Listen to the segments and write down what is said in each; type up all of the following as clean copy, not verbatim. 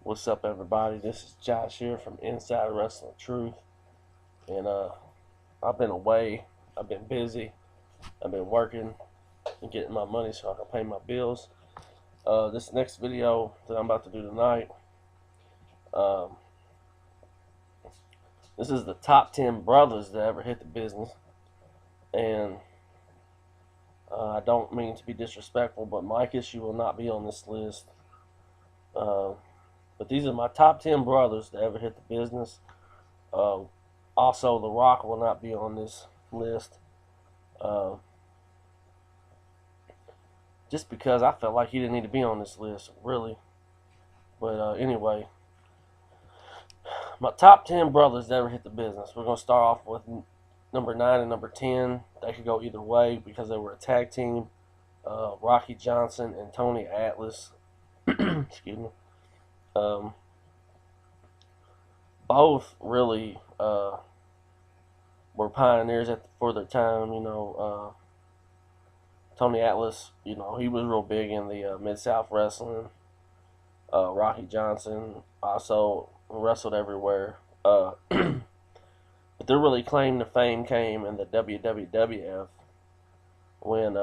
What's up, everybody? This is Josh here from Inside Wrestling Truth, and I've been away. I've been busy. I've been working and getting my money so I can pay my bills. This next video that I'm about to do tonight, um, this is the top 10 brothers that ever hit the business, and I don't mean to be disrespectful, but Mike Issue will not be on this list. Uh, but these are my top 10 brothers that ever hit the business. Uh, Also, The Rock will not be on this list. Uh, just because I felt like he didn't need to be on this list, really. But anyway, my top 10 brothers that ever hit the business. We're going to start off with number 9 and number 10. They could go either way because they were a tag team. Rocky Johnson and Tony Atlas. Excuse me. Both really were pioneers for their time. Tony Atlas, he was real big in the Mid-South wrestling. Rocky Johnson also wrestled everywhere. But their really claim to fame came in the WWF when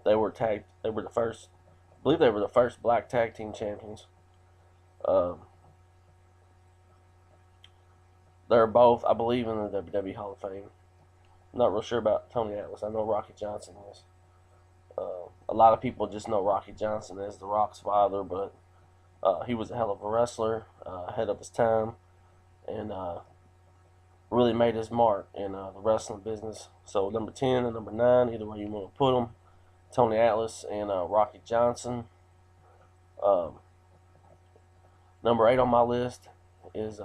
they were the first, I believe they were the first black tag team champions. They're both, I believe, in the WWE Hall of Fame. I'm not real sure about Tony Atlas. I know Rocky Johnson is. A lot of people just know Rocky Johnson as The Rock's father, but he was a hell of a wrestler, ahead of his time, and really made his mark in the wrestling business. So number 10 and number 9, either way you want to put them, Tony Atlas and Rocky Johnson. Number 8 on my list is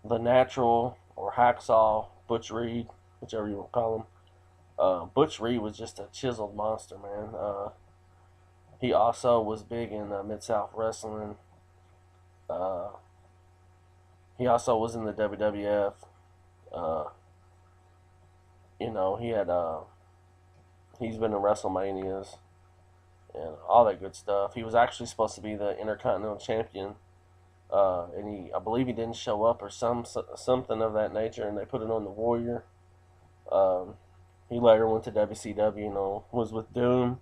The Natural or Hacksaw Butch Reed, whichever you want to call him. Butch Reed was just a chiseled monster, man. He also was big in Mid-South Wrestling. He also was in the WWF. He's been in WrestleManias and all that good stuff. He was actually supposed to be the Intercontinental Champion, and I believe he didn't show up or something of that nature, and they put it on the Warrior. He later went to WCW, was with Doom,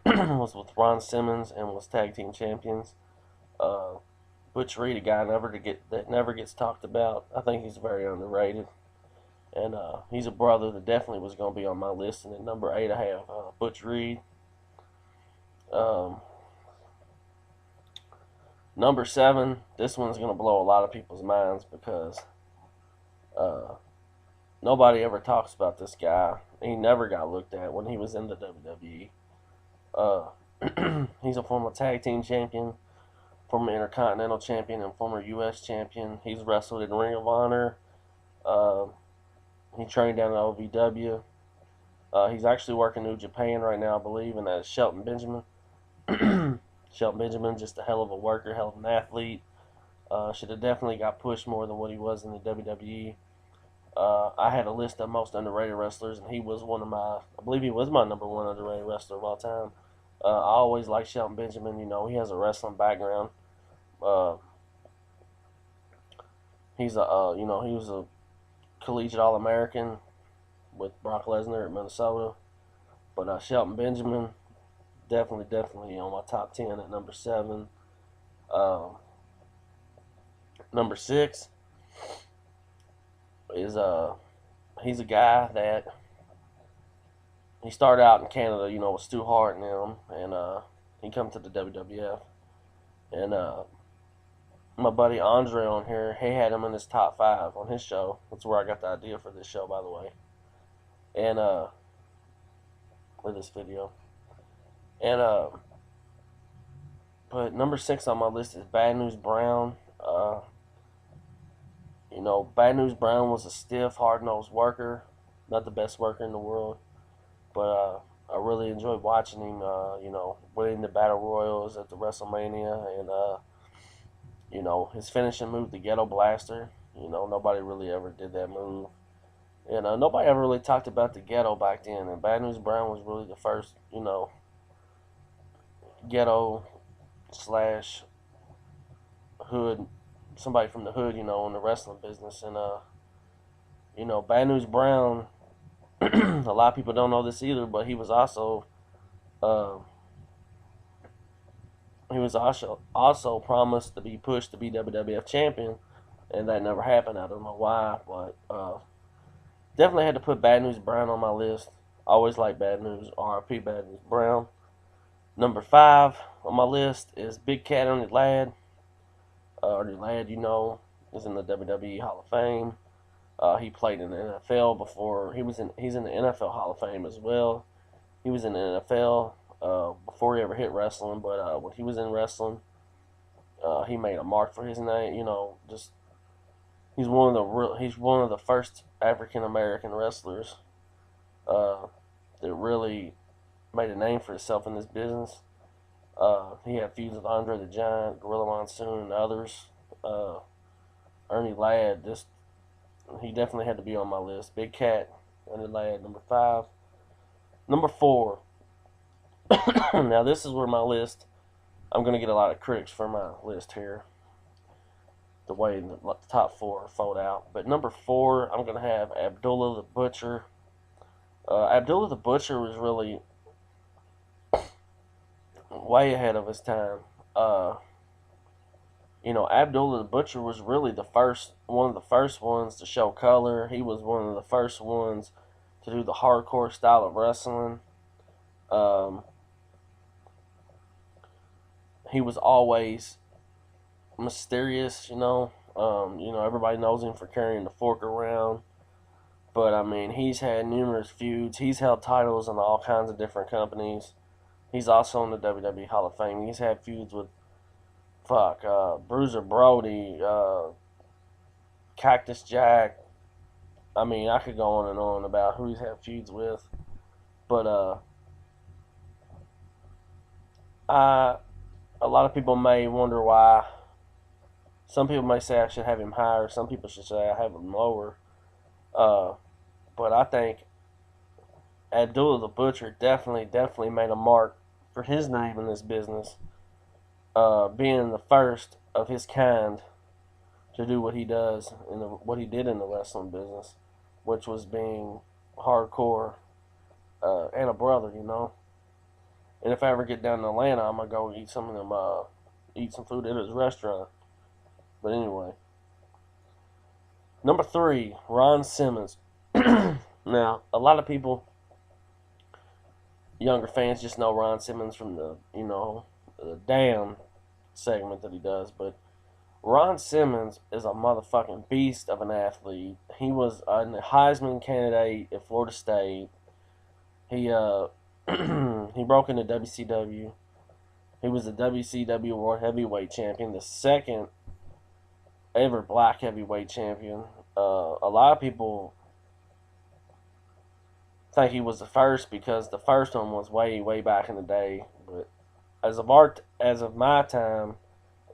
was with Ron Simmons, and was tag team champions. Butch Reed, a guy that never gets talked about. I think he's very underrated, and he's a brother that definitely was going to be on my list. And at number 8, I have Butch Reed. Number 7, this one's going to blow a lot of people's minds because nobody ever talks about this guy. He never got looked at when he was in the WWE. He's a former tag team champion, former Intercontinental champion, and former U.S. champion. He's wrestled in Ring of Honor. He trained down at OVW. He's actually working New Japan right now, I believe, and that's Shelton Benjamin. Shelton Benjamin, just a hell of a worker, hell of an athlete. Should have definitely got pushed more than what he was in the WWE. I had a list of most underrated wrestlers, and he was I believe he was my number 1 underrated wrestler of all time. I always liked Shelton Benjamin. He has a wrestling background. He was a collegiate All-American with Brock Lesnar at Minnesota. But Shelton Benjamin, definitely on my top 10 at number 7. Number 6 is he's a guy that he started out in Canada, with Stu Hart and them, and he come to the WWF, and my buddy Andre on here, he had him in his top 5 on his show. That's where I got the idea for this show, by the way, and for this video, and but number 6 on my list is Bad News Brown. Bad News Brown was a stiff, hard-nosed worker. Not the best worker in the world, but I really enjoyed watching him, winning the Battle Royals at the WrestleMania, and, his finishing move, the Ghetto Blaster. Nobody really ever did that move. And nobody ever really talked about the Ghetto back then, and Bad News Brown was really the first, Ghetto slash hood, somebody from the hood, in the wrestling business. And Bad News Brown, a lot of people don't know this either, but uh, he was also promised to be pushed to be WWF champion, and that never happened. I don't know why, but definitely had to put Bad News Brown on my list. Always like Bad News. R.I.P. Bad News Brown. Number 5 on my list is Big Cat Ernie Ladd. Ernie Ladd, is in the WWE Hall of Fame. He played in the NFL before. He's in the NFL Hall of Fame as well. He was in the NFL before he ever hit wrestling, but when he was in wrestling, he made a mark for his name. Just he's one of the first African American wrestlers that really made a name for himself in this business. He had feuds with Andre the Giant, Gorilla Monsoon, and others. Ernie Ladd, he definitely had to be on my list. Big Cat, Ernie Ladd, number 5. Number 4. Now this is where my list, I'm going to get a lot of critics for my list here, the way the top 4 fold out. But number 4, I'm going to have Abdullah the Butcher. Abdullah the Butcher was really way ahead of his time. Abdullah the Butcher was really one of the first ones to show color. He was one of the first ones to do the hardcore style of wrestling. He was always mysterious, everybody knows him for carrying the fork around. But, he's had numerous feuds. He's held titles in all kinds of different companies. He's also in the WWE Hall of Fame. He's had feuds with, Bruiser Brody, Cactus Jack. I could go on and on about who he's had feuds with. But, a lot of people may wonder why. Some people may say I should have him higher. Some people should say I have him lower. But I think Abdullah the Butcher definitely made a mark for his name in this business. Being the first of his kind to do what he does what he did in the wrestling business, which was being hardcore and a brother, And if I ever get down to Atlanta, I'm gonna go eat some food at his restaurant. But anyway, number 3, Ron Simmons. Now, a lot of people, younger fans, just know Ron Simmons from the damn segment that he does, but Ron Simmons is a motherfucking beast of an athlete. He was a Heisman candidate at Florida State. He he broke into WCW. He was the WCW World Heavyweight Champion, the second ever black heavyweight champion. A lot of people think he was the first because the first one was way back in the day. But as of my time,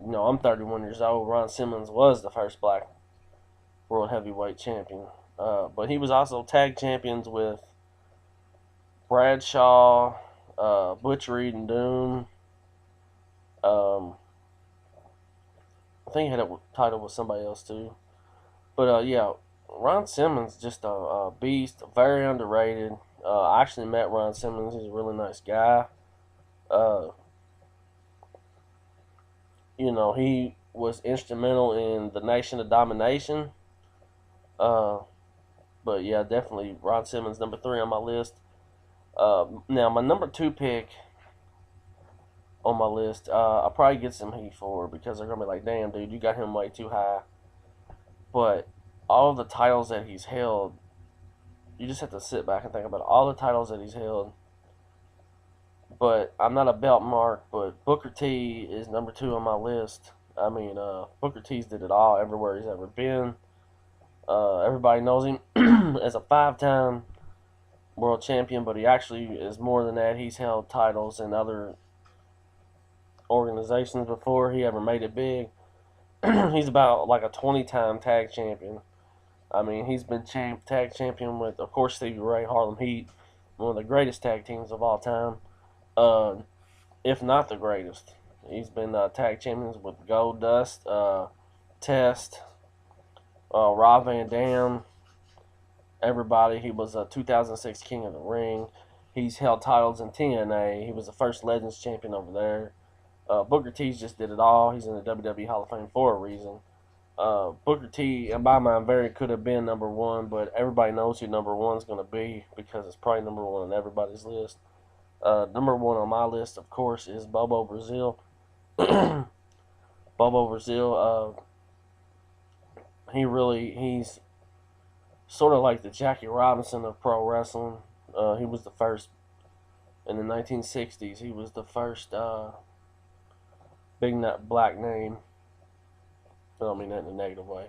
I'm 31 years old. Ron Simmons was the first black world heavyweight champion. But he was also tag champions with Bradshaw, Butch Reed, and Doom. I think he had a title with somebody else too. But yeah, Ron Simmons just a beast, very underrated. I actually met Ron Simmons. He's a really nice guy. He was instrumental in the Nation of Domination. But yeah, definitely Ron Simmons, number 3 on my list. Now my number 2 pick on my list, I'll probably get some heat for because they're gonna be like, "Damn, dude, you got him way too high." But all of the titles that he's held, you just have to sit back and think about all the titles that he's held. But I'm not a belt mark, but Booker T is number 2 on my list. Booker T's did it all everywhere he's ever been. Everybody knows him as a 5-time world champion, but he actually is more than that. He's held titles in other organizations before he ever made it big. He's about like a 20-time tag champion. He's been tag champion with, of course, Stevie Ray, Harlem Heat, one of the greatest tag teams of all time, if not the greatest. He's been tag champions with Goldust, Test, Rob Van Dam, everybody. He was a 2006 King of the Ring. He's held titles in TNA. He was the first Legends champion over there. Booker T's just did it all. He's in the WWE Hall of Fame for a reason. Booker T, in my mind, very could have been number one, but everybody knows who number one's going to be because it's probably number one on everybody's list. Number one on my list, of course, is Bobo Brazil. Bobo Brazil, he's sort of like the Jackie Robinson of pro wrestling. He was the first in the 1960s. He was the first big black name. I don't mean that in a negative way.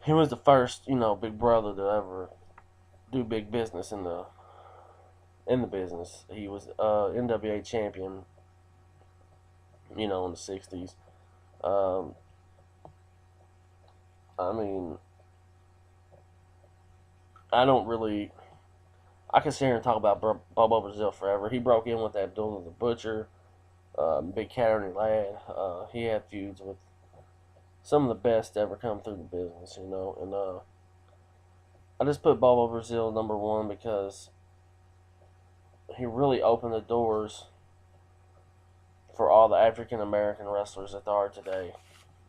He was the first, big brother to ever do big business in the business. He was NWA champion, in the 60s. I mean, I can sit here and talk about Bobo Brazil forever. He broke in with Abdullah the Butcher, Big Cat Ernie Ladd. He had feuds with some of the best to ever come through the business, and I just put Bobo Brazil number one because he really opened the doors for all the African American wrestlers that there are today,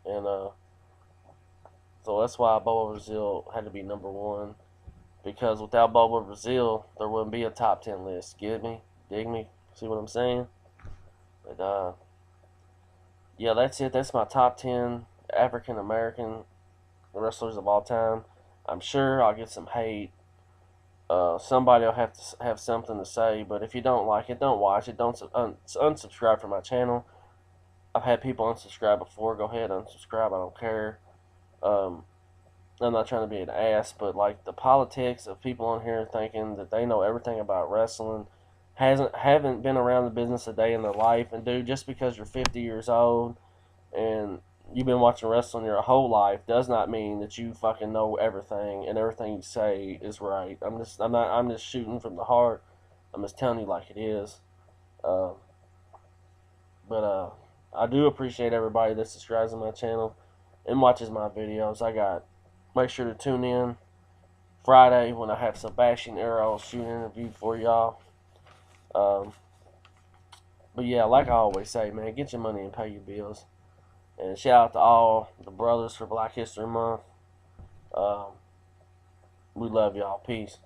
and so that's why Bobo Brazil had to be number one. Because without Bobo Brazil, there wouldn't be a top 10 list. Get me? Dig me? See what I'm saying? But yeah, that's it. That's my top 10 African American wrestlers of all time. I'm sure I'll get some hate. Somebody will have to have something to say, but if you don't like it, don't watch it. Don't unsubscribe from my channel. I've had people unsubscribe before. Go ahead, unsubscribe. I don't care. I'm not trying to be an ass, but like the politics of people on here thinking that they know everything about wrestling, haven't been around the business a day in their life, and dude, just because you're 50 years old and you've been watching wrestling your whole life does not mean that you fucking know everything and everything you say is right. I'm just shooting from the heart. I'm just telling you like it is. Uh, but I do appreciate everybody that subscribes to my channel and watches my videos. Make sure to tune in Friday when I have Sebastian Arrow shoot interview for y'all. But yeah, like I always say, man, get your money and pay your bills. And shout out to all the brothers for Black History Month. We love y'all. Peace.